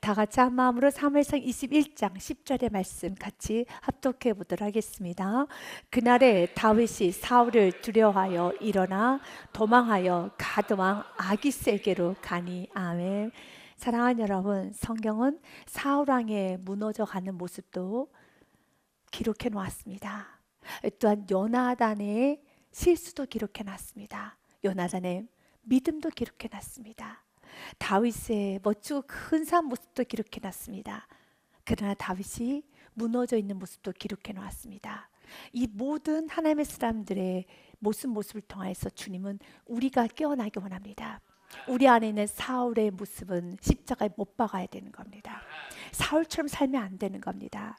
다 같이 한 마음으로 사무엘상 21장 10절의 말씀 같이 합독해 보도록 하겠습니다. 그날에 다윗이 사울을 두려워하여 일어나 도망하여 가드왕 아기스에게로 가니. 아멘. 사랑하는 여러분, 성경은 사울 왕의 무너져가는 모습도 기록해 놓았습니다. 또한 요나단의 실수도 기록해 놨습니다. 요나단의 믿음도 기록해 놨습니다. 다윗의 멋지고 근사한 모습도 기록해 놨습니다. 그러나 다윗이 무너져 있는 모습도 기록해 놓았습니다. 이 모든 하나님의 사람들의 모습을 통해서 주님은 우리가 깨어나기 원합니다. 우리 안에 있는 사울의 모습은 십자가에 못 박아야 되는 겁니다. 사울처럼 살면 안 되는 겁니다.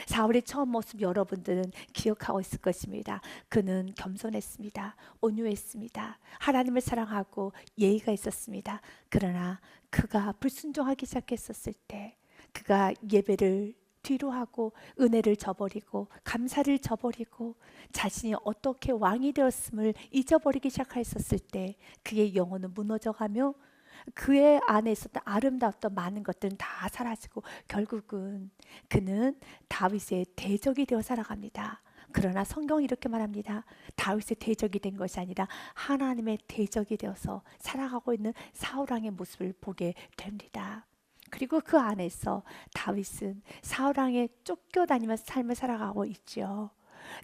사울의 처음 모습 여러분들은 기억하고 있을 것입니다. 그는 겸손했습니다. 온유했습니다. 하나님을 사랑하고 예의가 있었습니다. 그러나 그가 불순종하기 시작했었을 때, 그가 예배를 뒤로 하고 은혜를 저버리고 감사를 저버리고 자신이 어떻게 왕이 되었음을 잊어버리기 시작했었을 때 그의 영혼은 무너져가며 그의 안에 있었던 아름다웠던 많은 것들은 다 사라지고 결국은 그는 다윗의 대적이 되어 살아갑니다. 그러나 성경이 이렇게 말합니다. 다윗의 대적이 된 것이 아니라 하나님의 대적이 되어서 살아가고 있는 사울왕의 모습을 보게 됩니다. 그리고 그 안에서 다윗은 사울왕에 쫓겨다니면서 삶을 살아가고 있죠.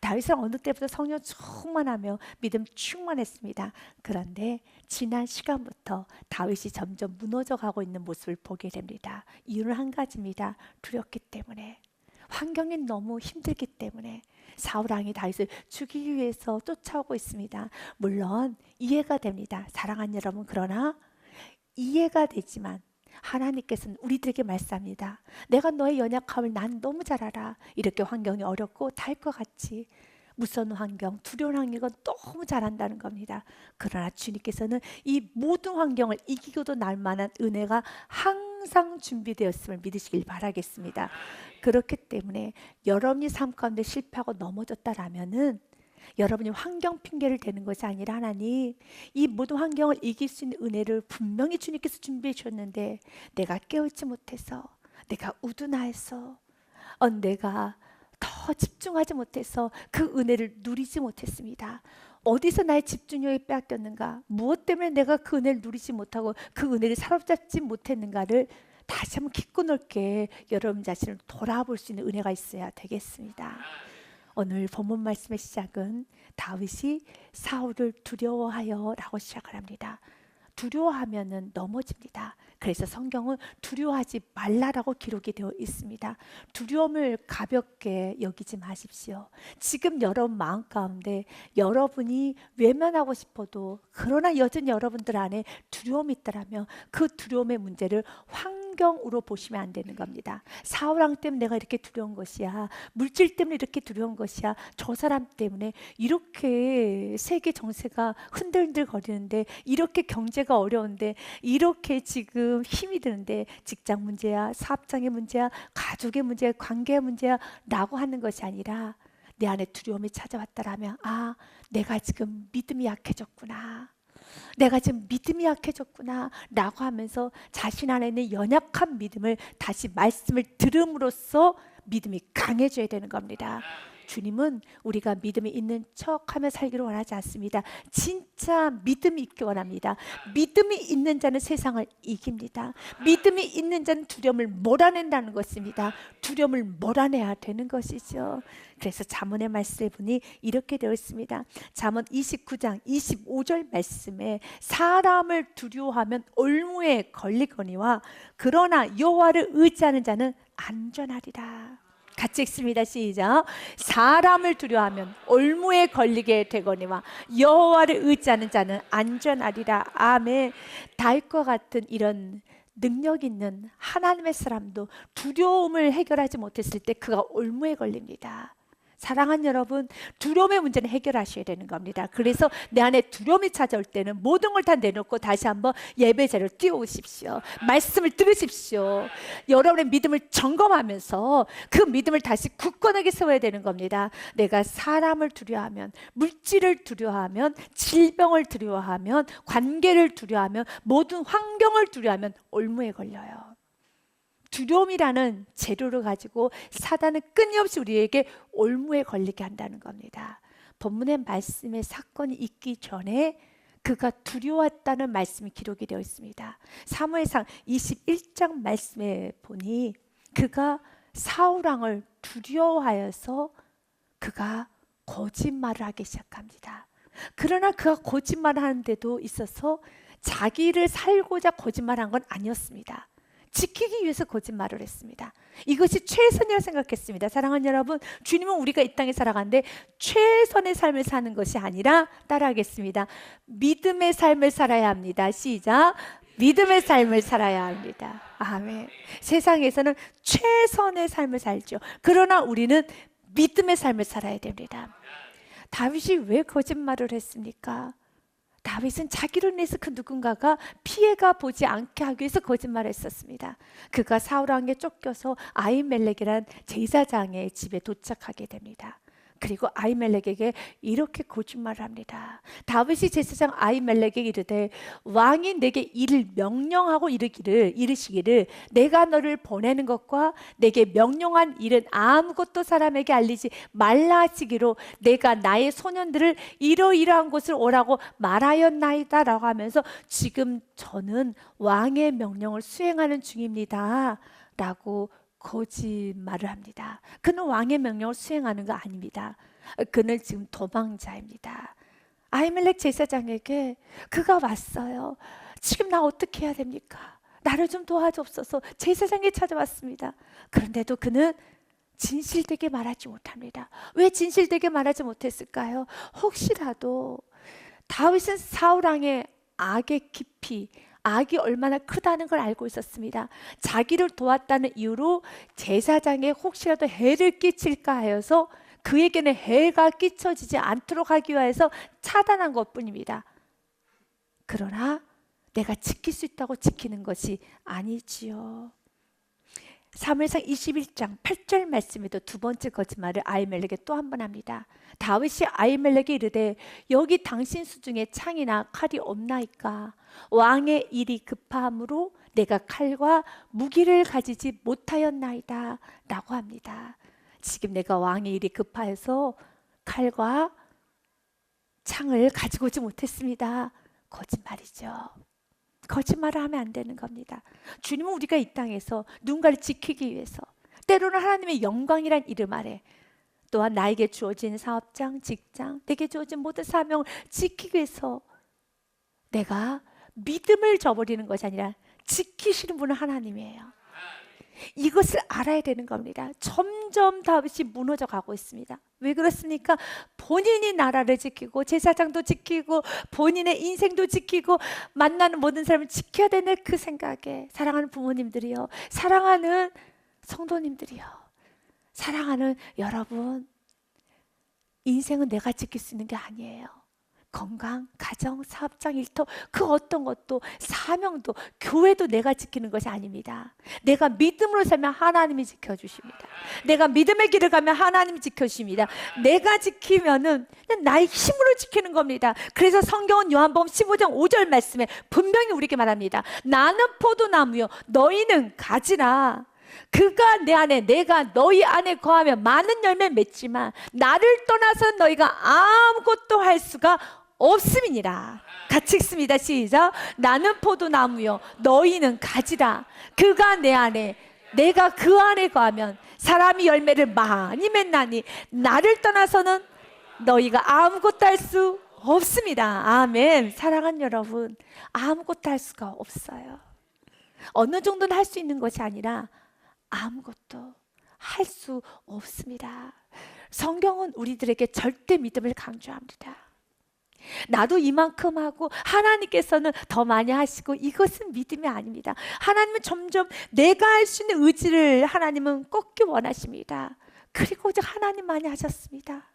다윗은 어느 때부터 성령 충만하며 믿음 충만했습니다. 그런데 지난 시간부터 다윗이 점점 무너져 가고 있는 모습을 보게 됩니다. 이유는 한 가지입니다. 두렵기 때문에, 환경이 너무 힘들기 때문에 사울왕이 다윗을 죽이기 위해서 쫓아오고 있습니다. 물론 이해가 됩니다. 사랑하는 여러분, 그러나 이해가 되지만 하나님께서는 우리들에게 말씀합니다. 내가 너의 연약함을 난 너무 잘 알아. 이렇게 환경이 어렵고 달과 같이 무서운 환경, 두려운 환경은 너무 잘한다는 겁니다. 그러나 주님께서는 이 모든 환경을 이기고도 날 만한 은혜가 항상 준비되었음을 믿으시길 바라겠습니다. 그렇기 때문에 여러분이 삶 가운데 실패하고 넘어졌다라면은 여러분이 환경 핑계를 대는 것이 아니라 하나님, 이 모든 환경을 이길 수 있는 은혜를 분명히 주님께서 준비해 주셨는데 내가 깨어있지 못해서, 내가 우둔하여서, 내가 더 집중하지 못해서 그 은혜를 누리지 못했습니다. 어디서 나의 집중력이 빼앗겼는가, 무엇 때문에 내가 그 은혜를 누리지 못하고 그 은혜를 사로잡지 못했는가를 다시 한번 깊고 넓게 여러분 자신을 돌아볼 수 있는 은혜가 있어야 되겠습니다. 오늘 본문 말씀의 시작은 다윗이 사울을 두려워하여 라고 시작을 합니다. 두려워하면은 넘어집니다. 그래서 성경은 두려워하지 말라라고 기록이 되어 있습니다. 두려움을 가볍게 여기지 마십시오. 지금 여러분 마음 가운데 여러분이 외면하고 싶어도 그러나 여전히 여러분들 안에 두려움이 있다라면 그 두려움의 문제를 환경으로 보시면 안 되는 겁니다. 사울왕 때문에 내가 이렇게 두려운 것이야. 물질 때문에 이렇게 두려운 것이야. 저 사람 때문에 이렇게 세계 정세가 흔들흔들 거리는데, 이렇게 경제가 어려운데, 이렇게 지금 힘이 드는데, 직장 문제야, 사업장의 문제야, 가족의 문제야, 관계의 문제야 라고 하는 것이 아니라 내 안에 두려움이 찾아왔다라면, 아, 내가 지금 믿음이 약해졌구나, 내가 지금 믿음이 약해졌구나 라고 하면서 자신 안에 있는 연약한 믿음을 다시 말씀을 들음으로써 믿음이 강해져야 되는 겁니다. 주님은 우리가 믿음이 있는 척하며 살기를 원하지 않습니다. 진짜 믿음이 있기 원합니다. 믿음이 있는 자는 세상을 이깁니다. 믿음이 있는 자는 두려움을 몰아낸다는 것입니다. 두려움을 몰아내야 되는 것이죠. 그래서 잠언의 말씀을 보니 이렇게 되어 있습니다. 잠언 29장 25절 말씀에 사람을 두려워하면 올무에 걸리거니와 그러나 여호와를 의지하는 자는 안전하리라. 같이 읽습니다. 시작. 사람을 두려워하면 올무에 걸리게 되거니와 여호와를 의지하는 자는 안전하리라. 아멘. 다윗과 같은 이런 능력 있는 하나님의 사람도 두려움을 해결하지 못했을 때 그가 올무에 걸립니다. 사랑하는 여러분, 두려움의 문제는 해결하셔야 되는 겁니다. 그래서 내 안에 두려움이 찾아올 때는 모든 걸 다 내놓고 다시 한번 예배 자리로 뛰어오십시오. 말씀을 들으십시오. 여러분의 믿음을 점검하면서 그 믿음을 다시 굳건하게 세워야 되는 겁니다. 내가 사람을 두려워하면, 물질을 두려워하면, 질병을 두려워하면, 관계를 두려워하면, 모든 환경을 두려워하면 올무에 걸려요. 두려움이라는 재료를 가지고 사단은 끊임없이 우리에게 올무에 걸리게 한다는 겁니다. 본문의 말씀의 사건이 있기 전에 그가 두려웠다는 말씀이 기록이 되어 있습니다. 사무엘상 21장 말씀에 보니 그가 사울 왕을 두려워하여서 그가 거짓말을 하기 시작합니다. 그러나 그가 거짓말을 하는데도 있어서 자기를 살고자 거짓말한 건 아니었습니다. 지키기 위해서 거짓말을 했습니다. 이것이 최선이라고 생각했습니다. 사랑하는 여러분, 주님은 우리가 이 땅에 살아가는데 최선의 삶을 사는 것이 아니라, 따라하겠습니다, 믿음의 삶을 살아야 합니다. 시작. 믿음의 삶을 살아야 합니다. 아멘. 세상에서는 최선의 삶을 살죠. 그러나 우리는 믿음의 삶을 살아야 됩니다. 다윗이 왜 거짓말을 했습니까? 다윗은 자기를 위해서 그 누군가가 피해가 보지 않게 하기 위해서 거짓말을 했었습니다. 그가 사울 왕에 쫓겨서 아히멜렉이란 제사장의 집에 도착하게 됩니다. 그리고 아히멜렉에게 이렇게 거짓말을 합니다. 다윗이 제사장 아히멜렉에게 이르되 왕이 내게 이를 명령하고 이르시기를 내가 너를 보내는 것과 내게 명령한 일은 아무것도 사람에게 알리지 말라 하시기로 내가 나의 소년들을 이러이러한 곳을 오라고 말하였나이다 라고 하면서 지금 저는 왕의 명령을 수행하는 중입니다 라고 거짓말을 합니다. 그는 왕의 명령을 수행하는 거 아닙니다. 그는 지금 도망자입니다. 아히멜렉 제사장에게 그가 왔어요. 지금 나 어떻게 해야 됩니까? 나를 좀 도와주옵소서. 제사장이 찾아왔습니다. 그런데도 그는 진실되게 말하지 못합니다. 왜 진실되게 말하지 못했을까요? 혹시라도 다윗은 사울 왕의 악의 깊이, 악이 얼마나 크다는 걸 알고 있었습니다. 자기를 도왔다는 이유로 제사장에 혹시라도 해를 끼칠까 하여서 그에게는 해가 끼쳐지지 않도록 하기 위해서 차단한 것뿐입니다. 그러나 내가 지킬 수 있다고 지키는 것이 아니지요. 사무엘상 21장 8절 말씀에도 두 번째 거짓말을 아히멜렉에 또 한 번 합니다. 다윗이 아히멜렉에 이르되 여기 당신 수중에 창이나 칼이 없나이까? 왕의 일이 급함으로 내가 칼과 무기를 가지지 못하였나이다 라고 합니다. 지금 내가 왕의 일이 급하여서 칼과 창을 가지고 오지 못했습니다. 거짓말이죠. 거짓말을 하면 안 되는 겁니다. 주님은 우리가 이 땅에서 누군가를 지키기 위해서, 때로는 하나님의 영광이란 이름 아래, 또한 나에게 주어진 사업장, 직장, 내게 주어진 모든 사명을 지키기 위해서 내가 믿음을 저버리는 것이 아니라 지키시는 분은 하나님이에요. 이것을 알아야 되는 겁니다. 점점 다윗이 무너져 가고 있습니다. 왜 그렇습니까? 본인이 나라를 지키고 제사장도 지키고 본인의 인생도 지키고 만나는 모든 사람을 지켜야 되는 그 생각에, 사랑하는 부모님들이요, 사랑하는 성도님들이요, 사랑하는 여러분, 인생은 내가 지킬 수 있는 게 아니에요. 건강, 가정, 사업장, 일터, 그 어떤 것도, 사명도, 교회도 내가 지키는 것이 아닙니다. 내가 믿음으로 살면 하나님이 지켜주십니다. 내가 믿음의 길을 가면 하나님이 지켜주십니다. 내가 지키면은 그냥 나의 힘으로 지키는 겁니다. 그래서 성경은 요한복음 15장 5절 말씀에 분명히 우리에게 말합니다. 나는 포도나무요 너희는 가지라. 그가 내 안에, 내가 너희 안에 거하면 많은 열매 맺지만 나를 떠나서 너희가 아무것도 할 수가 없음이니라. 같이 읽습니다. 시작. 나는 포도나무요 너희는 가지라. 그가 내 안에, 내가 그 안에 거하면 사람이 열매를 많이 맺나니 나를 떠나서는 너희가 아무것도 할 수 없습니다. 아멘. 사랑하는 여러분, 아무것도 할 수가 없어요. 어느 정도는 할 수 있는 것이 아니라 아무것도 할 수 없습니다. 성경은 우리들에게 절대 믿음을 강조합니다. 나도 이만큼 하고 하나님께서는 더 많이 하시고, 이것은 믿음이 아닙니다. 하나님은 점점 내가 할 수 있는 의지를 하나님은 꺾기 원하십니다. 그리고 오직 하나님만이 하셨습니다.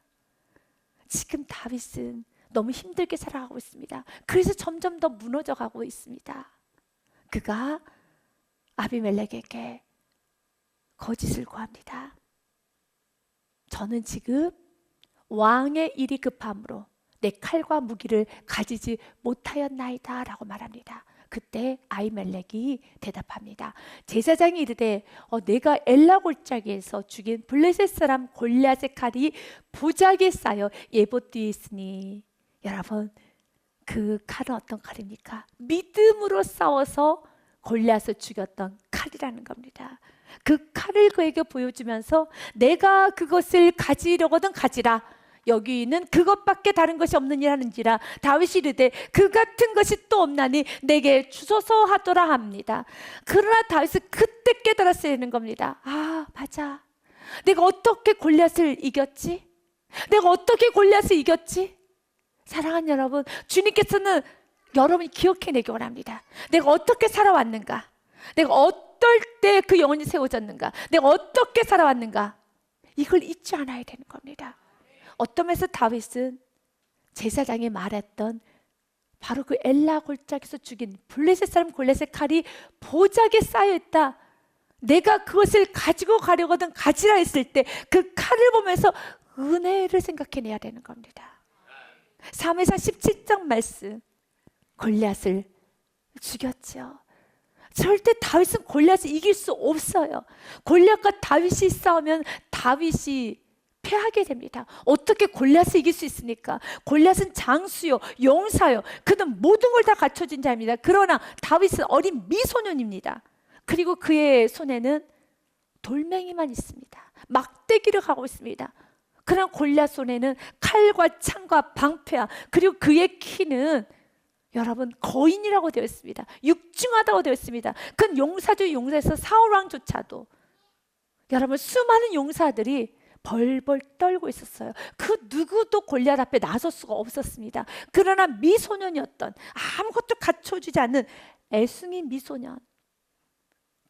지금 다윗은 너무 힘들게 살아가고 있습니다. 그래서 점점 더 무너져 가고 있습니다. 그가 아비멜렉에게 거짓을 구합니다. 저는 지금 왕의 일이 급함으로 내 칼과 무기를 가지지 못하였나이다 라고 말합니다. 그때 아히멜렉이 대답합니다. 제사장이 이르되 내가 엘라 골짜기에서 죽인 블레셋 사람 골리앗의 칼이 보자기에 쌓여 예봇 뒤에 있으니. 여러분, 그 칼은 어떤 칼입니까? 믿음으로 싸워서 골리앗을 죽였던 칼이라는 겁니다. 그 칼을 그에게 보여주면서 내가 그것을 가지려거든 가지라. 여기는 그것밖에 다른 것이 없느니라. 다윗이 이르되 그 같은 것이 또 없나니 내게 주소서 하더라 합니다. 그러나 다윗은 그때 깨달았어야 되는 겁니다. 아, 맞아. 내가 어떻게 골리앗을 이겼지? 내가 어떻게 골리앗을 이겼지? 사랑하는 여러분, 주님께서는 여러분이 기억해내기 원합니다. 내가 어떻게 살아왔는가? 내가 어떨 때 그 영혼이 세워졌는가? 내가 어떻게 살아왔는가? 이걸 잊지 않아야 되는 겁니다. 어떤 면에서 다윗은 제사장이 말했던 바로 그 엘라 골짜기에서 죽인 블레셋 사람 골리앗의 칼이 보자기에 쌓여있다. 내가 그것을 가지고 가려거든 가지라 했을 때 그 칼을 보면서 은혜를 생각해내야 되는 겁니다. 사무엘상 17장 말씀, 골리앗을 죽였죠. 절대 다윗은 골리앗을 이길 수 없어요. 골리앗과 다윗이 싸우면 다윗이 패하게 됩니다. 어떻게 골리앗을 이길 수 있습니까? 골리앗은 장수요, 용사요. 그는 모든 걸 다 갖춰진 자입니다. 그러나 다윗은 어린 미소년입니다. 그리고 그의 손에는 돌멩이만 있습니다. 막대기를 가고 있습니다. 그러나 골리앗 손에는 칼과 창과 방패와, 그리고 그의 키는 여러분 거인이라고 되어 있습니다. 육중하다고 되어 있습니다. 그 용사들 용사에서 사울왕조차도 여러분 수많은 용사들이 벌벌 떨고 있었어요. 그 누구도 골리앗 앞에 나설 수가 없었습니다. 그러나 미소년이었던, 아무것도 갖춰주지 않는 애숭이 미소년,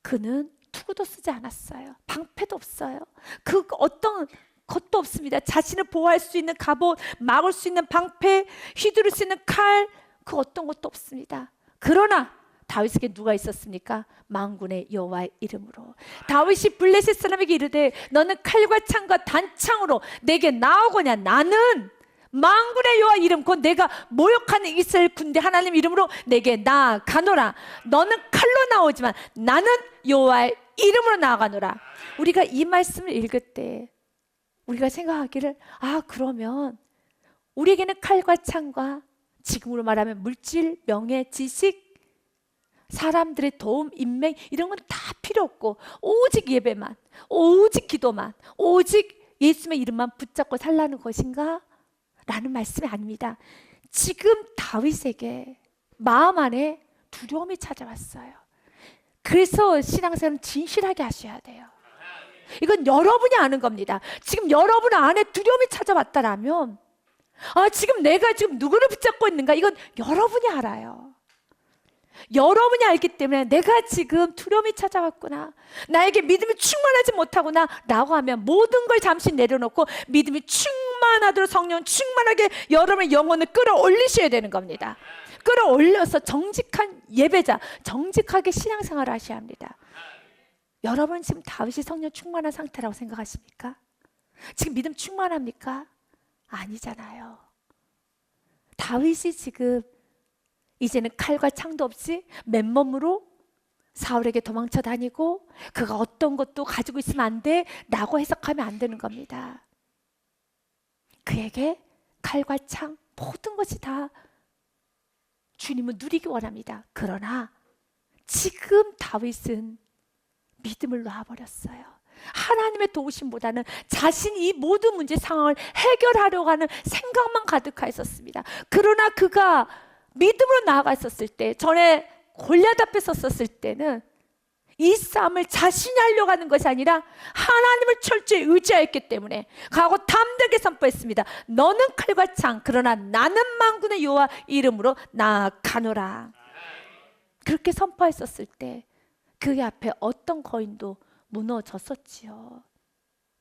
그는 투구도 쓰지 않았어요. 방패도 없어요. 그 어떤 것도 없습니다. 자신을 보호할 수 있는 갑옷, 막을 수 있는 방패, 휘두를 수 있는 칼, 그 어떤 것도 없습니다. 그러나 다윗에게 누가 있었습니까? 만군의 여호와의 이름으로. 다윗이 블레셋 사람에게 이르되 너는 칼과 창과 단창으로 내게 나오거냐? 나는 만군의 여호와 이름, 곧 내가 모욕하는 이스라엘 군대 하나님 이름으로 내게 나아가노라. 너는 칼로 나오지만 나는 여호와의 이름으로 나아가노라. 우리가 이 말씀을 읽을 때 우리가 생각하기를, 그러면 우리에게는 칼과 창과, 지금으로 말하면 물질, 명예, 지식, 사람들의 도움, 인맥, 이런 건 다 필요 없고 오직 예배만, 오직 기도만, 오직 예수님의 이름만 붙잡고 살라는 것인가? 라는 말씀이 아닙니다. 지금 다윗에게 마음 안에 두려움이 찾아왔어요. 그래서 신앙생활은 진실하게 하셔야 돼요. 이건 여러분이 아는 겁니다. 지금 여러분 안에 두려움이 찾아왔다라면, 지금 내가 지금 누구를 붙잡고 있는가? 이건 여러분이 알아요. 여러분이 알기 때문에 내가 지금 두려움이 찾아왔구나, 나에게 믿음이 충만하지 못하구나 라고 하면 모든 걸 잠시 내려놓고 믿음이 충만하도록 성령 충만하게 여러분의 영혼을 끌어올리셔야 되는 겁니다. 끌어올려서 정직한 예배자, 정직하게 신앙생활을 하셔야 합니다. 여러분 지금 다윗이 성령 충만한 상태라고 생각하십니까? 지금 믿음 충만합니까? 아니잖아요. 다윗이 지금 이제는 칼과 창도 없이 맨몸으로 사울에게 도망쳐 다니고 그가 어떤 것도 가지고 있으면 안 돼 라고 해석하면 안 되는 겁니다. 그에게 칼과 창, 모든 것이 다 주님은 누리기 원합니다. 그러나 지금 다윗은 믿음을 놔버렸어요. 하나님의 도우심보다는 자신이 이 모든 문제 상황을 해결하려고 하는 생각만 가득하였었습니다. 그러나 그가 믿음으로 나아갔었을 때, 전에 골리앗 앞에 섰었을 때는 이 싸움을 자신이 하려고 하는 것이 아니라 하나님을 철저히 의지하였기 때문에 가고 담대하게 선포했습니다. 너는 칼과 창, 그러나 나는 만군의 여호와 이름으로 나아가노라. 그렇게 선포했었을 때 그의 앞에 어떤 거인도 무너졌었지요.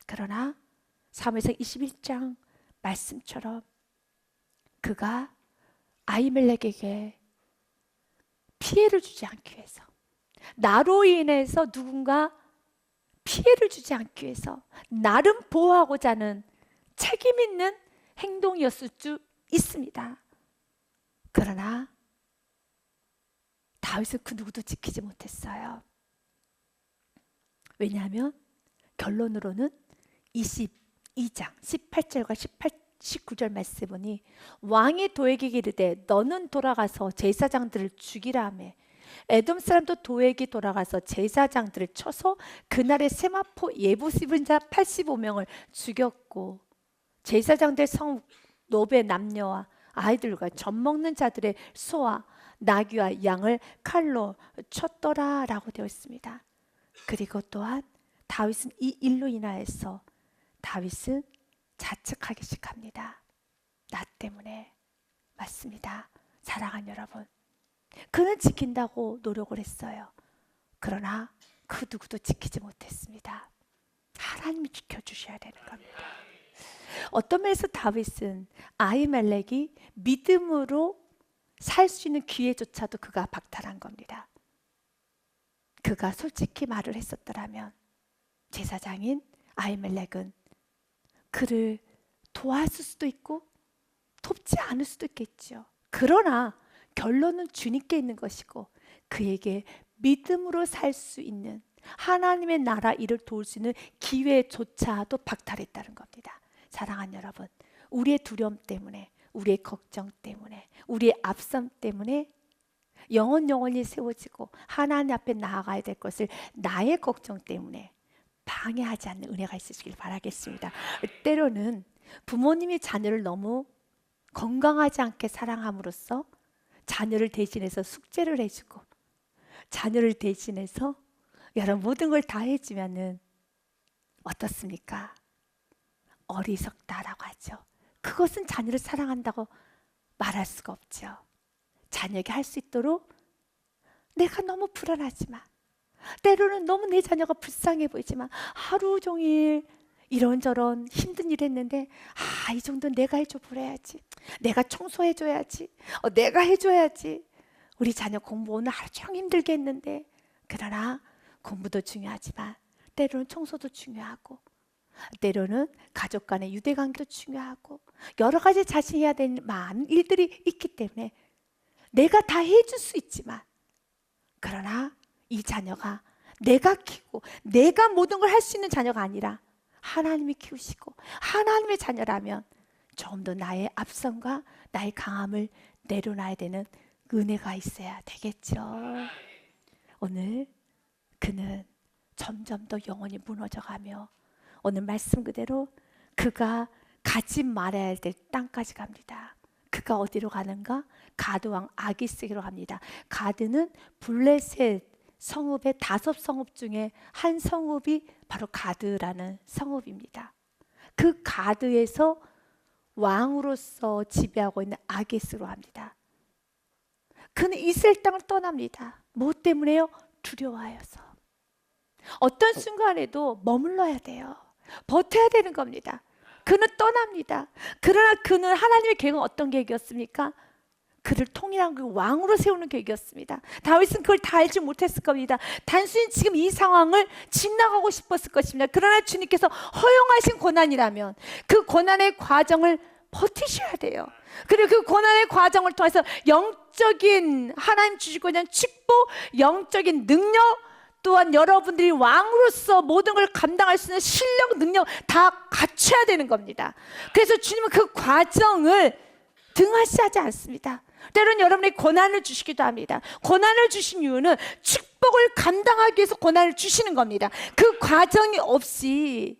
그러나 사무엘상 21장 말씀처럼 그가 아히멜렉에게 피해를 주지 않기 위해서, 나로 인해서 누군가 피해를 주지 않기 위해서 나름 보호하고자 하는 책임 있는 행동이었을 수 있습니다. 그러나 다윗은 그 누구도 지키지 못했어요. 왜냐하면 결론으로는 22장 18절과 19절 말씀 보니 왕이 도에게 이르되 너는 돌아가서 제사장들을 죽이라 하며 에돔 사람도 도에게 돌아가서 제사장들을 쳐서 그날의 세마포 예부습인 자 85명을 죽였고 제사장들 성 노베 남녀와 아이들과 젖 먹는 자들의 소와 나귀와 양을 칼로 쳤더라 라고 되어 있습니다. 그리고 또한 다윗은 이 일로 인하여서 다윗은 자책하기 시작합니다. 나 때문에. 맞습니다. 사랑하는 여러분, 그는 지킨다고 노력을 했어요. 그러나 그 누구도 지키지 못했습니다. 하나님이 지켜주셔야 되는 겁니다. 어떤 면에서 다윗은 아히멜렉이 믿음으로 살 수 있는 기회조차도 그가 박탈한 겁니다. 그가 솔직히 말을 했었더라면 제사장인 아히멜렉은 그를 도왔을 수도 있고 돕지 않을 수도 있겠죠. 그러나 결론은 주님께 있는 것이고 그에게 믿음으로 살 수 있는 하나님의 나라 일을 도울 수 있는 기회조차도 박탈했다는 겁니다. 사랑하는 여러분, 우리의 두려움 때문에, 우리의 걱정 때문에, 우리의 앞섬 때문에 영원히 세워지고 하나님 앞에 나아가야 될 것을 나의 걱정 때문에 방해하지 않는 은혜가 있으시길 바라겠습니다. 때로는 부모님이 자녀를 너무 건강하지 않게 사랑함으로써 자녀를 대신해서 숙제를 해주고 자녀를 대신해서 여러분 모든 걸 다 해주면은 어떻습니까? 어리석다라고 하죠. 그것은 자녀를 사랑한다고 말할 수가 없죠. 자녀에게 할 수 있도록 내가 너무 불안하지만 때로는 너무 내 자녀가 불쌍해 보이지만 하루 종일 이런저런 힘든 일 했는데 이 정도는 내가 해줘 버려야지, 내가 청소해줘야지, 내가 해줘야지. 우리 자녀 공부 오늘 하루 종일 힘들게 했는데, 그러나 공부도 중요하지만 때로는 청소도 중요하고 때로는 가족 간의 유대관계도 중요하고 여러 가지 자신이 해야 되는 많은 일들이 있기 때문에 내가 다 해줄 수 있지만, 그러나 이 자녀가 내가 키우고 내가 모든 걸 할 수 있는 자녀가 아니라 하나님이 키우시고 하나님의 자녀라면 좀 더 나의 앞선과 나의 강함을 내려놔야 되는 은혜가 있어야 되겠죠. 오늘 그는 점점 더 영혼이 무너져가며 오늘 말씀 그대로 그가 가지 말아야 될 땅까지 갑니다. 그가 어디로 가는가? 가드왕 아기스에게로 갑니다. 가드는 블레셋 성읍의 5성읍 중에 한 성읍이 바로 가드라는 성읍입니다. 그 가드에서 왕으로서 지배하고 있는 아기스로 합니다. 그는 이스라엘 땅을 떠납니다. 뭐 때문에요? 두려워하여서. 어떤 순간에도 머물러야 돼요. 버텨야 되는 겁니다. 그는 떠납니다. 그러나 그는 하나님의 계획은 어떤 계획이었습니까? 그를 통일한 그 왕으로 세우는 계획이었습니다. 다윗은 그걸 다 알지 못했을 겁니다. 단순히 지금 이 상황을 지나가고 싶었을 것입니다. 그러나 주님께서 허용하신 고난이라면 그 고난의 과정을 버티셔야 돼요. 그리고 그 고난의 과정을 통해서 영적인 하나님 주시고 있는 축복, 영적인 능력, 또한 여러분들이 왕으로서 모든 걸 감당할 수 있는 실력, 능력 다 갖춰야 되는 겁니다. 그래서 주님은 그 과정을 등한시하지 않습니다. 때로는 여러분에게 고난을 주시기도 합니다. 고난을 주신 이유는 축복을 감당하기 위해서 고난을 주시는 겁니다. 그 과정이 없이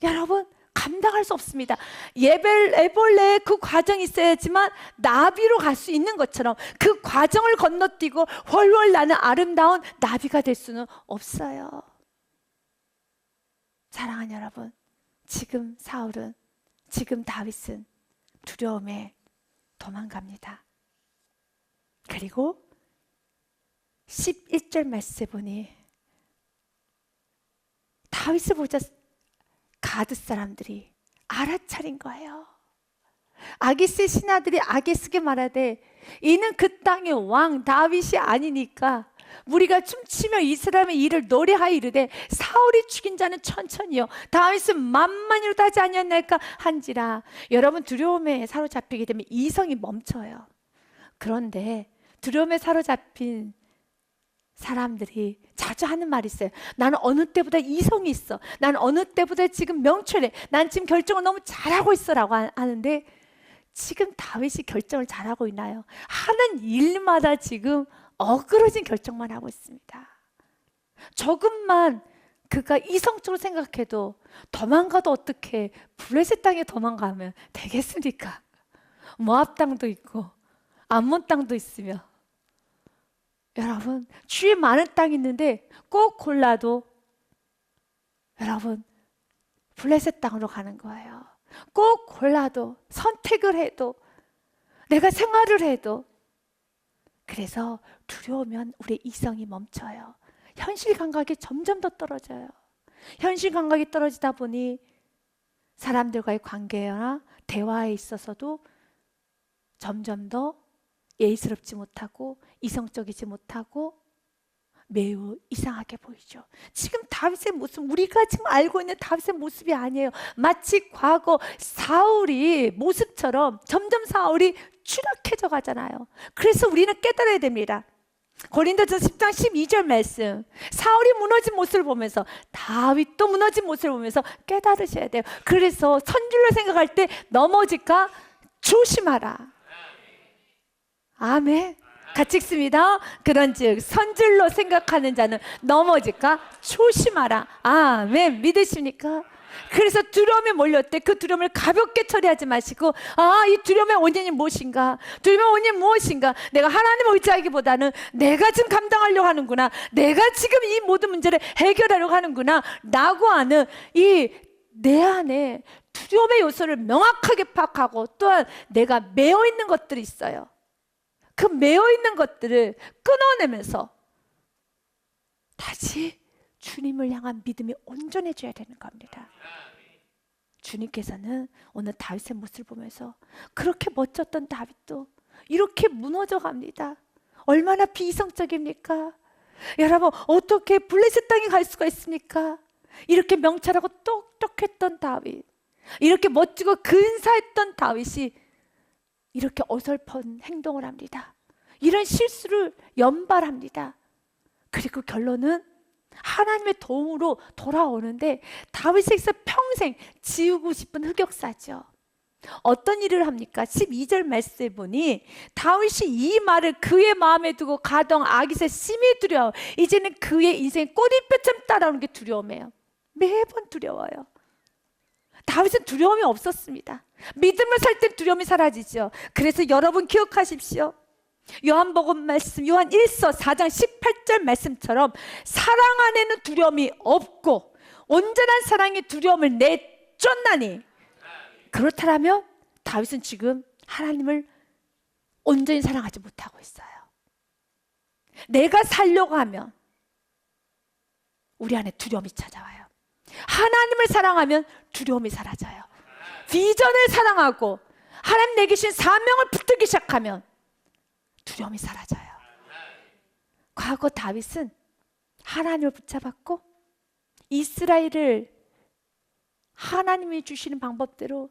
여러분 감당할 수 없습니다. 애벌레에 그 과정이 있어야지만 나비로 갈 수 있는 것처럼 그 과정을 건너뛰고 훨훨 나는 아름다운 나비가 될 수는 없어요. 사랑하는 여러분, 지금 사울은, 지금 다윗은 두려움에 도망갑니다. 그리고 11절 말씀에 보니 다윗을 보자 가드 사람들이 알아차린 거예요. 아기스의 신하들이 아기스에게 말하되 이는 그 땅의 왕 다윗이 아니니까 우리가 춤추며 이스라엘의 일을 노래하여 이르되 사울이 죽인 자는 천천히요 다윗은 만만이로도 하지 아니었나이까 한지라. 여러분 두려움에 사로잡히게 되면 이성이 멈춰요. 그런데 두려움에 사로잡힌 사람들이 자주 하는 말이 있어요. 나는 어느 때보다 이성이 있어. 나는 어느 때보다 지금 명철해. 난 지금 결정을 너무 잘하고 있어라고 하는데, 지금 다윗이 결정을 잘하고 있나요? 하는 일마다 지금 어그러진 결정만 하고 있습니다. 조금만 그가 이성적으로 생각해도 도망가도 어떻게 블레셋 땅에 도망가면 되겠습니까? 모압 땅도 있고 암몬 땅도 있으며, 여러분 주위에 많은 땅이 있는데 꼭 골라도 여러분 블레셋 땅으로 가는 거예요. 꼭 골라도, 선택을 해도, 내가 생활을 해도. 그래서 두려우면 우리의 이성이 멈춰요. 현실 감각이 점점 더 떨어져요. 현실 감각이 떨어지다 보니 사람들과의 관계나 대화에 있어서도 점점 더 예의스럽지 못하고 이성적이지 못하고 매우 이상하게 보이죠. 지금 다윗의 모습, 우리가 지금 알고 있는 다윗의 모습이 아니에요. 마치 과거 사울이 모습처럼 점점 사울이 추락해져 가잖아요. 그래서 우리는 깨달아야 됩니다. 고린도전서 10장 12절 말씀, 사울이 무너진 모습을 보면서 다윗도 무너진 모습을 보면서 깨달으셔야 돼요. 그래서 선줄로 생각할 때 넘어질까 조심하라. 아멘. 같이 읽습니다. 그런즉 선줄로 생각하는 자는 넘어질까 조심하라. 아멘. 믿으십니까? 그래서 두려움이 몰렸을 때 그 두려움을 가볍게 처리하지 마시고, 이 두려움의 원인이 무엇인가? 두려움의 원인이 무엇인가? 내가 하나님을 의지하기보다는 내가 지금 감당하려고 하는구나, 내가 지금 이 모든 문제를 해결하려고 하는구나 라고 하는 이 내 안에 두려움의 요소를 명확하게 파악하고, 또한 내가 매여 있는 것들이 있어요. 그 매여 있는 것들을 끊어내면서 다시 주님을 향한 믿음이 온전해져야 되는 겁니다. 주님께서는 오늘 다윗의 모습을 보면서 그렇게 멋졌던 다윗도 이렇게 무너져 갑니다. 얼마나 비이성적입니까? 여러분, 어떻게 블레셋 땅에 갈 수가 있습니까? 이렇게 명철하고 똑똑했던 다윗, 이렇게 멋지고 근사했던 다윗이 이렇게 어설픈 행동을 합니다. 이런 실수를 연발합니다. 그리고 결론은 하나님의 도움으로 돌아오는데, 다윗에게서 평생 지우고 싶은 흑역사죠. 어떤 일을 합니까? 12절 말씀에 보니 다윗이 이 말을 그의 마음에 두고 가던 아깃에 심히 두려워. 이제는 그의 인생 꼬리뼈처럼 따라오는 게 두려움이에요. 매번 두려워요. 다윗은 두려움이 없었습니다. 믿음을 살 때 두려움이 사라지죠. 그래서 여러분 기억하십시오. 요한복음 말씀, 요한 1서 4장 18절 말씀처럼 사랑 안에는 두려움이 없고 온전한 사랑이 두려움을 내쫓나니, 그렇다면 다윗은 지금 하나님을 온전히 사랑하지 못하고 있어요. 내가 살려고 하면 우리 안에 두려움이 찾아와요. 하나님을 사랑하면 두려움이 사라져요. 비전을 사랑하고 하나님 내게 주신 사명을 붙들기 시작하면 두려움이 사라져요. 과거 다윗은 하나님을 붙잡았고 이스라엘을 하나님이 주시는 방법대로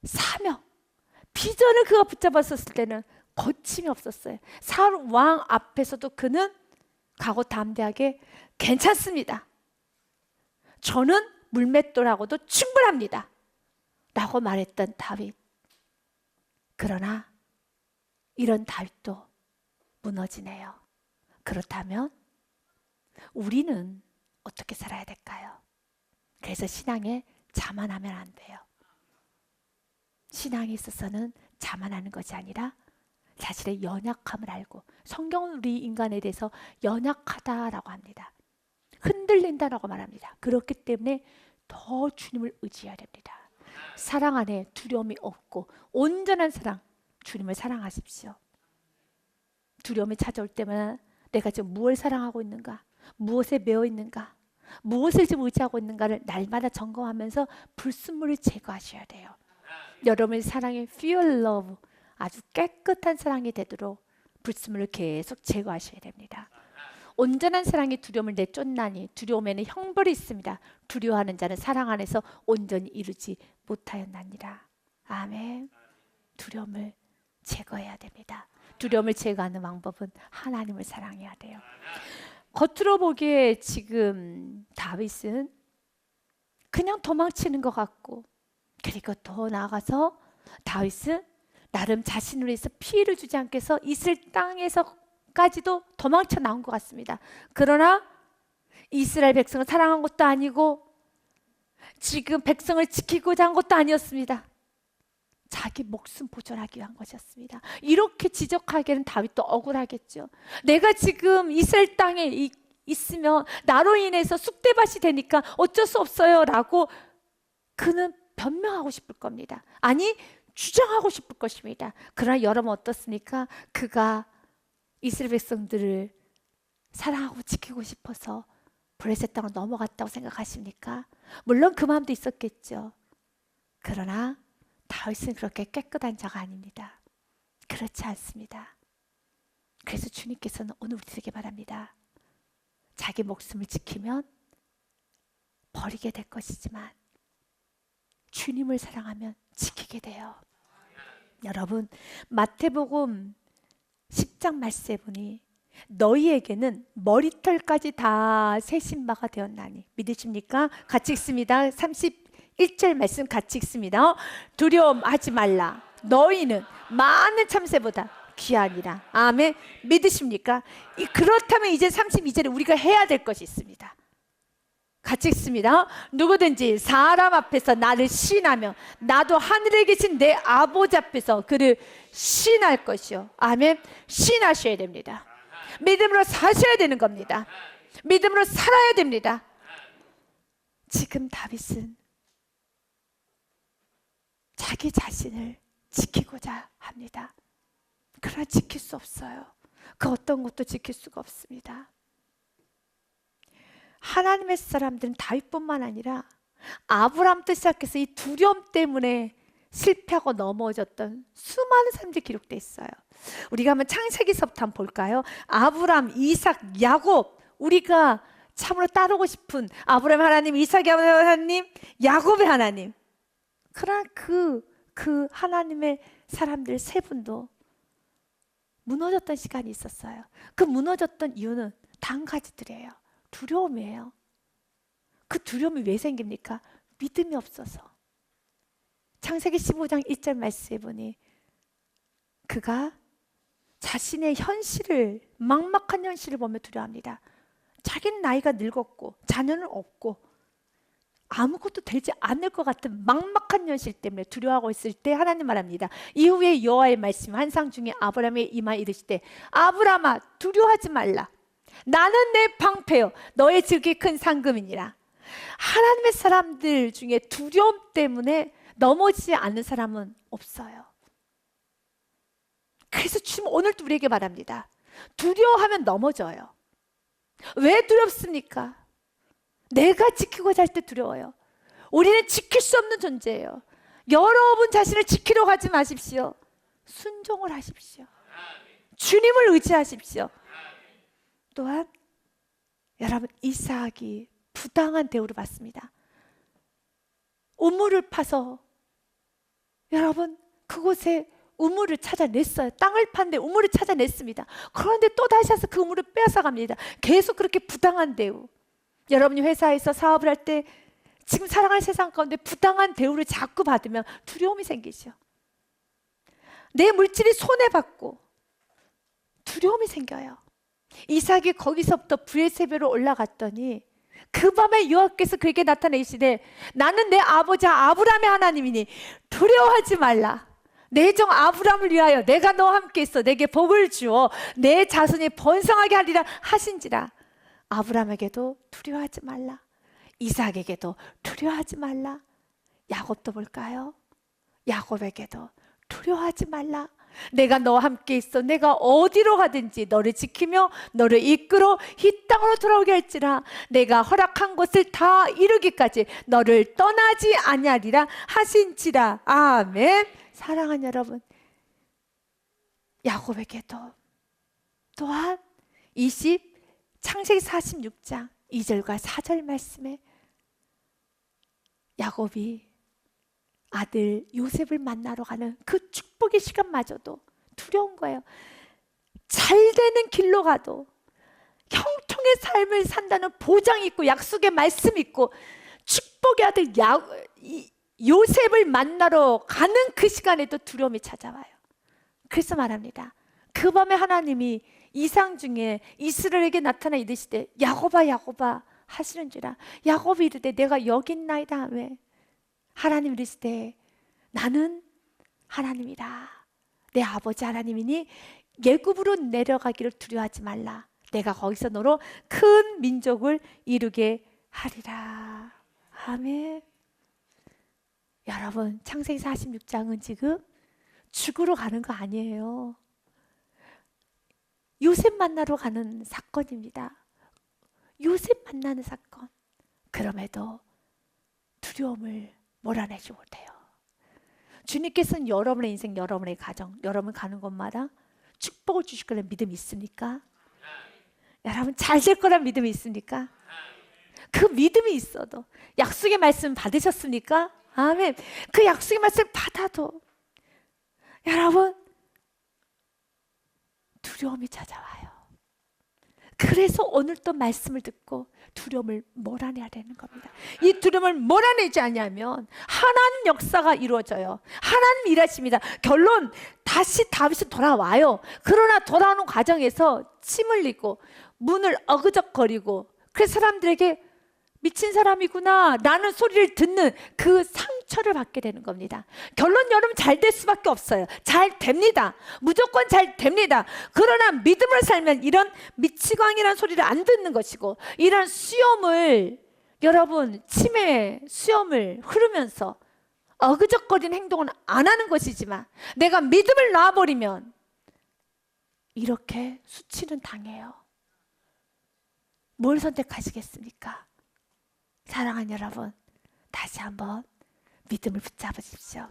사명, 비전을 그가 붙잡았었을 때는 거침이 없었어요. 사울 왕 앞에서도 그는 각오 담대하게 괜찮습니다, 저는 물맷돌하고도 충분합니다 라고 말했던 다윗. 그러나 이런 다윗도 무너지네요. 그렇다면 우리는 어떻게 살아야 될까요? 그래서 신앙에 자만하면 안 돼요. 신앙에 있어서는 자만하는 것이 아니라 자신의 연약함을 알고, 성경은 우리 인간에 대해서 연약하다라고 합니다. 흔들린다라고 말합니다. 그렇기 때문에 더 주님을 의지해야 됩니다. 사랑 안에 두려움이 없고 온전한 사랑, 주님을 사랑하십시오. 두려움이 찾아올 때마다 내가 지금 무엇을 사랑하고 있는가, 무엇에 매여 있는가, 무엇을 지금 의지하고 있는가를 날마다 점검하면서 불순물을 제거하셔야 돼요. 여러분의 사랑의 pure love, 아주 깨끗한 사랑이 되도록 불순물을 계속 제거하셔야 됩니다. 온전한 사랑이 두려움을 내쫓나니 두려움에는 형벌이 있습니다. 두려워하는 자는 사랑 안에서 온전히 이루지 못하였나니라. 아멘. 두려움을 제거해야 됩니다. 두려움을 제거하는 방법은 하나님을 사랑해야 돼요. 겉으로 보기에 지금 다윗은 그냥 도망치는 것 같고, 그리고 더 나아가서 다윗은 나름 자신을 위해서 피해를 주지 않게 해서 이스라엘 땅에서까지도 도망쳐 나온 것 같습니다. 그러나 이스라엘 백성을 사랑한 것도 아니고 지금 백성을 지키고자 한 것도 아니었습니다. 자기 목숨 보존하기 위한 것이었습니다. 이렇게 지적하기에는 다윗도 억울하겠죠. 내가 지금 이스라엘 땅에 있으면 나로 인해서 쑥대밭이 되니까 어쩔 수 없어요 라고 그는 변명하고 싶을 겁니다. 아니, 주장하고 싶을 것입니다. 그러나 여러분 어떻습니까? 그가 이스라엘 백성들을 사랑하고 지키고 싶어서 블레셋 땅으로 넘어갔다고 생각하십니까? 물론 그 마음도 있었겠죠. 그러나 다윗은 그렇게 깨끗한 자가 아닙니다. 그렇지 않습니다. 그래서 주님께서는 오늘 우리에게 바랍니다. 자기 목숨을 지키면 버리게 될 것이지만 주님을 사랑하면 지키게 돼요. 여러분, 마태복음 10장 말씀에 보니 너희에게는 머리털까지 다 세신 바가 되었나니 믿으십니까? 같이 읽습니다. 31절 말씀 같이 읽습니다. 두려움하지 말라. 너희는 많은 참새보다 귀하니라. 아멘. 믿으십니까? 그렇다면 이제 32절에 우리가 해야 될 것이 있습니다. 같이 읽습니다. 누구든지 사람 앞에서 나를 시인하며 나도 하늘에 계신 내 아버지 앞에서 그를 시인할 것이요. 아멘. 시인하셔야 됩니다. 믿음으로 사셔야 되는 겁니다. 믿음으로 살아야 됩니다. 지금 다윗은 자기 자신을 지키고자 합니다. 그러나 지킬 수 없어요. 그 어떤 것도 지킬 수가 없습니다. 하나님의 사람들은 다윗뿐만 아니라 아브라함부터 시작해서 이 두려움 때문에 실패하고 넘어졌던 수많은 사람들이 기록되어 있어요. 우리가 한번 창세기서부터 한번 볼까요? 아브라함, 이삭, 야곱, 우리가 참으로 따르고 싶은 아브라함 하나님, 이삭의 하나님, 야곱의 하나님. 그러나 그 하나님의 사람들 세 분도 무너졌던 시간이 있었어요. 그 무너졌던 이유는 단 한 가지들이에요. 두려움이에요. 그 두려움이 왜 생깁니까? 믿음이 없어서. 창세기 15장 1절 말씀에 보니 그가 자신의 현실을, 막막한 현실을 보며 두려워합니다. 자기는 나이가 늙었고 자녀는 없고 아무것도 되지 않을 것 같은 막막한 현실 때문에 두려워하고 있을 때 하나님 말합니다. 이후에 여호와의 말씀 환상 중에 아브라함의 이마에 이르시되 아브라함아 두려워하지 말라. 나는 내 방패요 너의 즉이 큰 상급이니라. 하나님의 사람들 중에 두려움 때문에 넘어지지 않는 사람은 없어요. 그래서 주님 오늘도 우리에게 말합니다. 두려워하면 넘어져요. 왜 두렵습니까? 내가 지키고자 할 때 두려워요. 우리는 지킬 수 없는 존재예요. 여러분 자신을 지키려 하지 마십시오. 순종을 하십시오. 주님을 의지하십시오. 또한 여러분, 이삭이 부당한 대우를 받습니다. 우물을 파서 여러분 그곳에 우물을 찾아냈어요. 땅을 파는데 우물을 찾아냈습니다. 그런데 또 다시 와서 그 우물을 빼앗아갑니다. 계속 그렇게 부당한 대우. 여러분이 회사에서 사업을 할 때 지금 살아가는 세상 가운데 부당한 대우를 자꾸 받으면 두려움이 생기죠. 내 물질이 손해받고 두려움이 생겨요. 이삭이 거기서부터 브엘세바로 올라갔더니 그 밤에 여호와께서 그에게 나타내시되 나는 내 아버지 아브라함의 하나님이니 두려워하지 말라. 내 종 아브라함을 위하여 내가 너와 함께 있어 내게 복을 주어 내 자손이 번성하게 하리라 하신지라. 아브라함에게도 두려워하지 말라. 이삭에게도 두려워하지 말라. 야곱도 볼까요? 야곱에게도 두려워하지 말라. 내가 너와 함께 있어 내가 어디로 가든지 너를 지키며 너를 이끌어 이 땅으로 돌아오게 할지라. 내가 허락한 것을 다 이루기까지 너를 떠나지 아니하리라 하신지라. 아멘. 사랑하는 여러분, 야곱에게도 또한 창세기 46장 2절과 4절 말씀에 야곱이 아들 요셉을 만나러 가는 그 축복의 시간마저도 두려운 거예요. 잘 되는 길로 가도 형통의 삶을 산다는 보장이 있고 약속의 말씀이 있고 축복의 아들 요셉을 만나러 가는 그 시간에도 두려움이 찾아와요. 그래서 말합니다. 그 밤에 하나님이 이상 중에 이스라엘에게 나타나 이르시되 야곱아 야곱아 하시는지라. 야곱이 이르되 내가 여기 있나이다 하매 하나님 이르시되 나는 하나님이라. 내 아버지 하나님이니 애굽으로 내려가기를 두려워하지 말라. 내가 거기서 너로 큰 민족을 이루게 하리라. 아멘. 여러분, 창세기 46장은 지금 죽으러 가는 거 아니에요. 요셉 만나러 가는 사건입니다. 요셉 만나는 사건. 그럼에도 두려움을 몰아내지 못해요. 주님께서는 여러분의 인생, 여러분의 가정, 여러분 가는 곳마다 축복을 주실 거라는 믿음이 있습니까? 여러분 잘 될 거라는 믿음이 있습니까? 그 믿음이 있어도 약속의 말씀 받으셨습니까? 아멘. 그 약속의 말씀 받아도 여러분 두려움이 찾아와요. 그래서 오늘 또 말씀을 듣고 두려움을 몰아내야 되는 겁니다. 이 두려움을 몰아내지 않으면 하나님 역사가 이루어져요. 하나님 일하십니다. 결론 다시 다윗이 돌아와요. 그러나 돌아오는 과정에서 침 흘리고 문을 어그적거리고 그래서 사람들에게 미친 사람이구나 라는 소리를 듣는 그 상처를 받게 되는 겁니다. 결론 여러분 잘 될 수밖에 없어요. 잘 됩니다. 무조건 잘 됩니다. 그러나 믿음으로 살면 이런 미치광이라는 소리를 안 듣는 것이고 이런 수염을 여러분 치매 수염을 흐르면서 어그적거리는 행동은 안 하는 것이지만 내가 믿음을 놔버리면 이렇게 수치는 당해요. 뭘 선택하시겠습니까? 사랑하는 여러분, 다시 한번 믿음을 붙잡으십시오.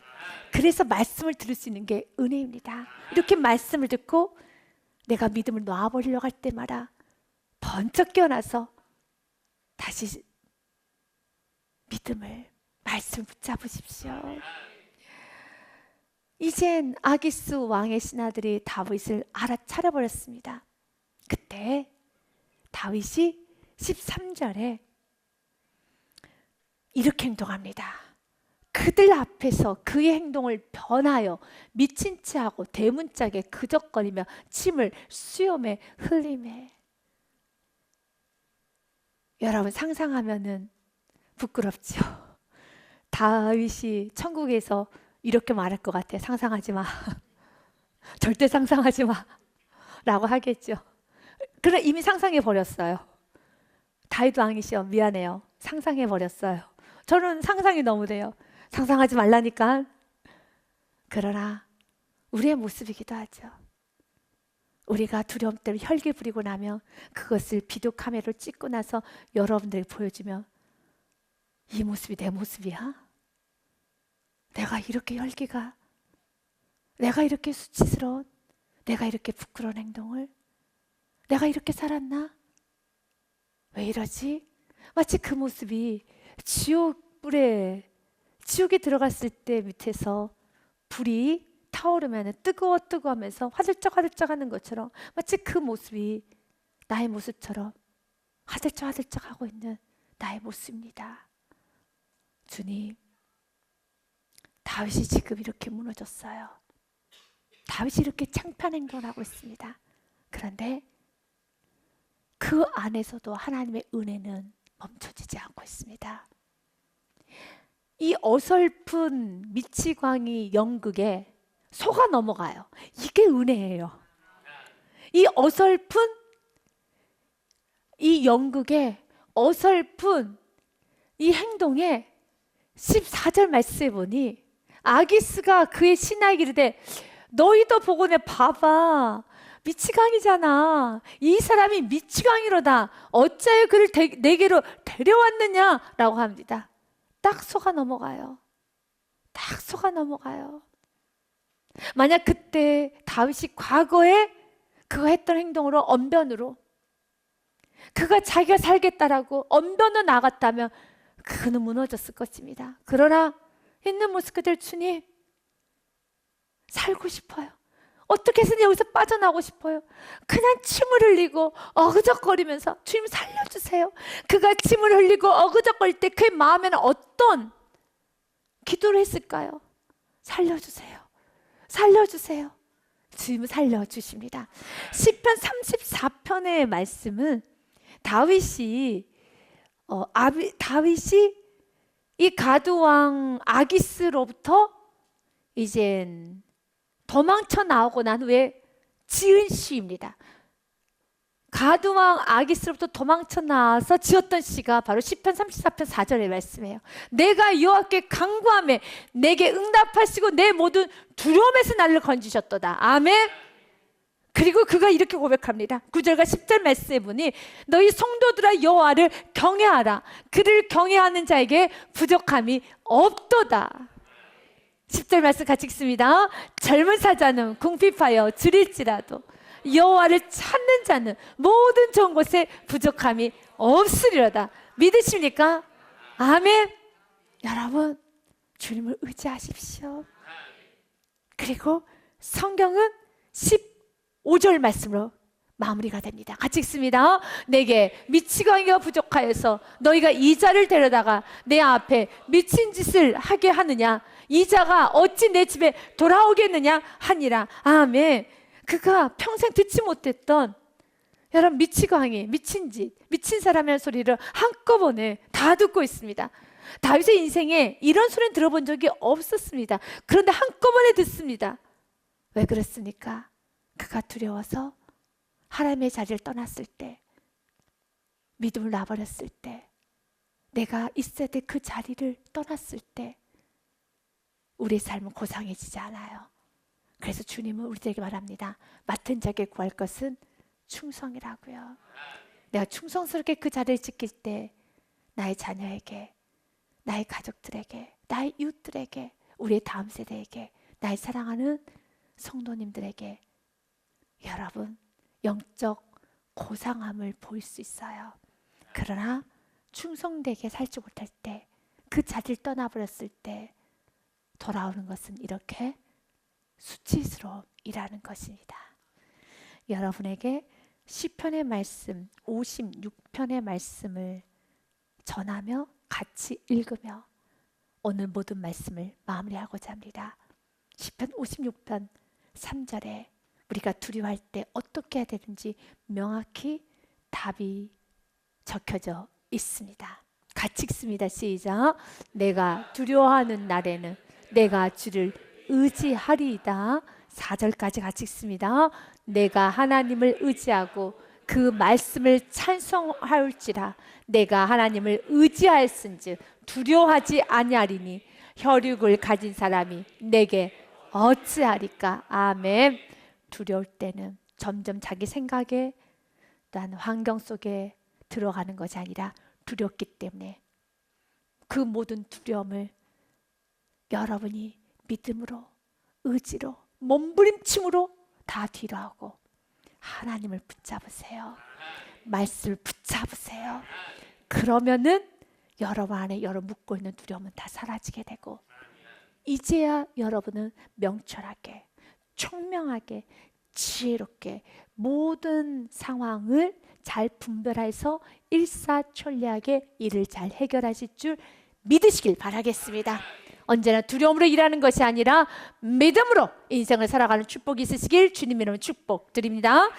그래서 말씀을 들을 수 있는 게 은혜입니다. 이렇게 말씀을 듣고 내가 믿음을 놔버리려고 할 때마다 번쩍 깨어나서 다시 믿음을, 말씀을 붙잡으십시오. 이젠 아기스 왕의 신하들이 다윗을 알아차려버렸습니다. 그때 다윗이 13절에 이렇게 행동합니다. 그들 앞에서 그의 행동을 변하여 미친 체하고 대문짝에 그적거리며 침을 수염에 흘리매. 여러분 상상하면은 부끄럽죠. 다윗이 천국에서 이렇게 말할 것 같아요. 상상하지 마. 절대 상상하지 마. 라고 하겠죠. 그래 이미 상상해 버렸어요. 다윗 왕이시여 미안해요. 상상해 버렸어요. 저는 상상이 너무 돼요. 상상하지 말라니까. 그러나 우리의 모습이기도 하죠. 우리가 두려움 때문에 혈기 부리고 나면 그것을 비디오 카메라로 찍고 나서 여러분들에게 보여주면 이 모습이 내 모습이야? 내가 이렇게 혈기가, 내가 이렇게 수치스러운, 내가 이렇게 부끄러운 행동을, 내가 이렇게 살았나? 왜 이러지? 마치 그 모습이 지옥에 들어갔을 때 밑에서 불이 타오르면 뜨거워 하면서 화들짝 하는 것처럼 마치 그 모습이 나의 모습처럼 화들짝 하고 있는 나의 모습입니다. 주님, 다윗이 지금 이렇게 무너졌어요. 다윗이 이렇게 창피한 행동을 하고 있습니다. 그런데 그 안에서도 하나님의 은혜는 멈춰지지 않고 있습니다. 이 어설픈 미치광이 연극에 속아 넘어가요. 이게 은혜예요. 이 어설픈 이 연극에 어설픈 이 행동에 14절 말씀해 보니 아기스가 그의 신하에게 이르되 너희도 보고 내 봐봐. 미치광이잖아. 이 사람이 미치광이로다. 어찌하여 그를 내게로 데려왔느냐라고 합니다. 딱 속아 넘어가요. 딱 속아 넘어가요. 만약 그때 다윗이 과거에 그가 했던 행동으로 언변으로 그가 자기가 살겠다라고 언변으로 나갔다면 그는 무너졌을 것입니다. 그러나 있는 모습 그대로 주님 살고 싶어요. 어떻게 해서든 여기서 빠져나오고 싶어요. 그냥 침을 흘리고 어그적거리면서 주님 살려주세요. 그가 침을 흘리고 어그적거릴 때 그의 마음에는 어떤 기도를 했을까요? 살려주세요. 살려주세요. 주님은 살려주십니다. 시편 34편의 말씀은 다윗이 이 가드왕 아기스로부터 이젠 도망쳐 나오고 난 후에 지은 시입니다. 가드왕 아기스로부터 도망쳐 나와서 지었던 시가 바로 시편 34편 4절의 말씀이에요. 내가 여호와께 간구하매 내게 응답하시고 내 모든 두려움에서 나를 건지셨도다. 아멘. 그리고 그가 이렇게 고백합니다. 9절과 10절 말씀에 보니 너희 성도들아 여호와를 경외하라. 그를 경외하는 자에게 부족함이 없도다. 10절 말씀 같이 읽습니다. 젊은 사자는 궁핍하여 줄일지라도 여호와를 찾는 자는 모든 좋은 곳에 부족함이 없으리로다. 믿으십니까? 아멘. 여러분 주님을 의지하십시오. 그리고 성경은 15절 말씀으로 마무리가 됩니다. 같이 읽습니다. 내게 미치광이가 부족하여서 너희가 이자를 데려다가 내 앞에 미친 짓을 하게 하느냐? 이자가 어찌 내 집에 돌아오겠느냐 하니라. 아멘. 그가 평생 듣지 못했던 여러분 미치광이, 미친 짓, 미친 사람이라는 소리를 한꺼번에 다 듣고 있습니다. 다윗의 인생에 이런 소리는 들어본 적이 없었습니다. 그런데 한꺼번에 듣습니다. 왜 그랬습니까? 그가 두려워서 하나님의 자리를 떠났을 때, 믿음을 놔버렸을 때, 내가 있어야 될 그 자리를 떠났을 때 우리의 삶은 고상해지지 않아요. 그래서 주님은 우리들에게 말합니다. 맡은 자에게 구할 것은 충성이라고요. 내가 충성스럽게 그 자리를 지킬 때 나의 자녀에게, 나의 가족들에게, 나의 이웃들에게, 우리의 다음 세대에게, 나의 사랑하는 성도님들에게 여러분 영적 고상함을 보일 수 있어요. 그러나 충성되게 살지 못할 때, 그 자리를 떠나버렸을 때 돌아오는 것은 이렇게 수치스러움이라는 것입니다. 여러분에게 시편의 말씀 56편의 말씀을 전하며 같이 읽으며 오늘 모든 말씀을 마무리하고자 합니다. 시편 56편 3절에 우리가 두려워할 때 어떻게 해야 되는지 명확히 답이 적혀져 있습니다. 같이 읽습니다. 시작. 내가 두려워하는 날에는 내가 주를 의지하리이다. 4절까지 같이 읽습니다. 내가 하나님을 의지하고 그 말씀을 찬송하올지라. 내가 하나님을 의지하였은즉 두려워하지 아니하리니 혈육을 가진 사람이 내게 어찌하리까. 아멘. 두려울 때는 점점 자기 생각에 또한 환경 속에 들어가는 것이 아니라 두렵기 때문에 그 모든 두려움을 여러분이 믿음으로, 의지로, 몸부림침으로 다 뒤로하고 하나님을 붙잡으세요. 말씀을 붙잡으세요. 그러면은 여러분 안에 여러분 묻고 있는 두려움은 다 사라지게 되고 이제야 여러분은 명철하게, 총명하게, 지혜롭게 모든 상황을 잘 분별해서 일사천리하게 일을 잘 해결하실 줄 믿으시길 바라겠습니다. 언제나 두려움으로 일하는 것이 아니라 믿음으로 인생을 살아가는 축복이 있으시길 주님 이름으로 축복드립니다.